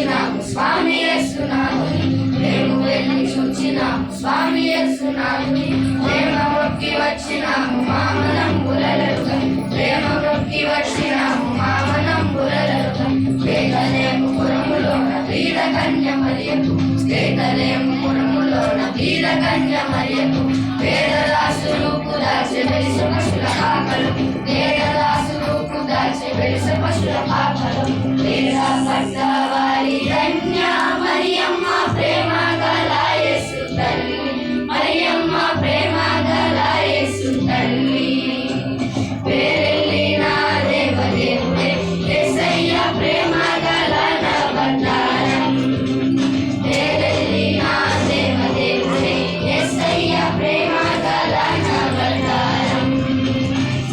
చూచినాము స్వామి యేసునాథుని, మేము వెళ్ళి చూచినాము స్వామి యేసునాథుని, ప్రేమ మొక్కి వచ్చినాము మామనంబులలుగని, ప్రేమ మొక్కి వచ్చినాము మామనంబులలుగని, బేతలేము పురములోన వీర కన్య మరియకు, బేతలేము పురములోన వీర కన్య మరియకు, వేదదాసులు కుదాల్చి వెలిసి పశుల పాకలు, వేదదాసులు కుదాల్చి వెలిసి పశుల పాకలు, వేద పట్టవారి ధన్య మరియమ్మ ప్రేమ గల యేసు తల్లి, మరియమ్మ ప్రేమ గల యేసు తల్లి, పేరెళ్ళిన దేవదేవుడే యేసయ్య ప్రేమ గల నవతారం, పేరెళ్ళిన దేవదేవుడే యేసయ్య ప్రేమ గల నవతారం,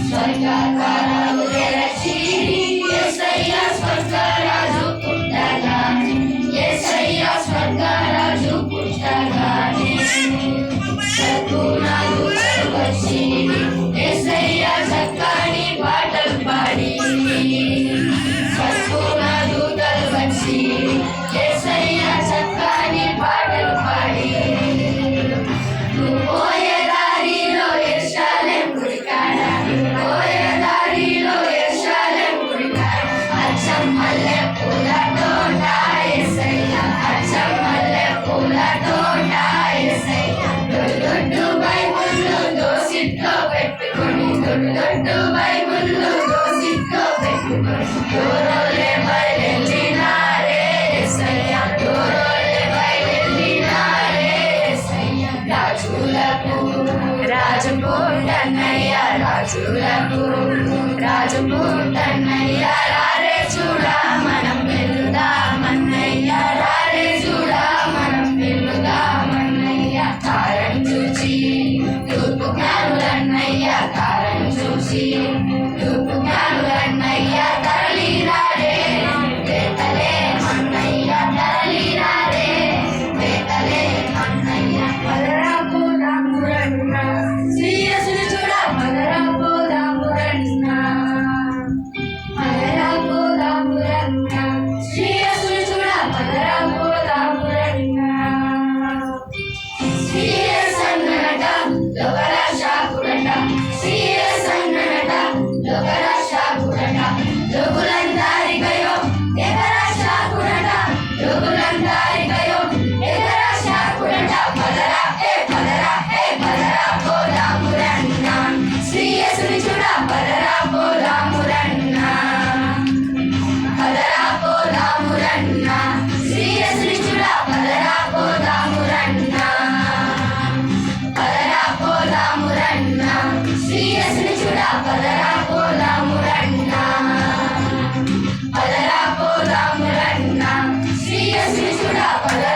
స్వర్గకారము తెరచి యేసయ్య స్వర్గరాజు పుట్టగానే, యేసయ్య స్వర్గరాజు పుట్టగానే, సద్గుణాలు వచ్చి యేసయ్య చక్కని పాటలు పాడి, సద్గుణాలు వచ్చి యేసయ్య చక్కని పాటలు పాడి, నువ్వు పోయే దారిలో యెరూషలేము గుడికాడ, పోయే దారిలో యెరూషలేము గుడికాడ, అచ్చం మల్లె పూల తోట యేసయ్య, అచ్చం మల్లె పూల తోట యేసయ్య, దొడ్డు బైబిళ్ళు దోసిట్లో పెట్టుకొని, దొడ్డు బైబిళ్ళు దోసిట్లో పెట్టుకొని, దూరోలే బయలెళ్ళినారే యేసయ్య, దూరోలే బయలెళ్ళినారే యేసయ్య, రాజులకు రాజు పుట్టన్నయ్య, రాజులకు రాజు పుట్టన్నయ్య, రారే చూడా మనం వెళ్దామన్నయ్య, రారే చూడా మనం వెళ్దామన్నయ్య, తారను చూచి తూర్పు జ్ఞానులన్నయ్య, తారను చూచి తూర్పు జ్ఞానులన్నయ్య, తరలి రారే వేతలే మన్నయ్య, తరలి రారే వేతలే మన్నయ్య, పదరాపు దామురన్న శ్రీ యేసుని చూడ, పదరాపు దామురన్న, పదరాపు దామురన్న శ్రీ యేసుని చూడ, పదరాపు దామురన్న, శ్రీ యేసన్నట లోకరక్షకుడట, శ్రీ యేసన్నట లోకరక్షకుడట, లోకులందరికయో ఏకరక్షకుడట, లోకులందరికయో ఏకరక్షకుడట, పదరా పదరా పదరా పోదామురన్న, శ్రీ యేసుని చూడ పదరా పోదామురన్న, పదరా పోదామురన్న, శ్రీ యేసుని చూడ పదరా పోదామురన్న, పదరా పోదామురన్న, శ్రీ యేసుని చూడ పదరా పోదామురన్న, పదరా పోదామురన్న, శ్రీ యేసుని చూడ పదరా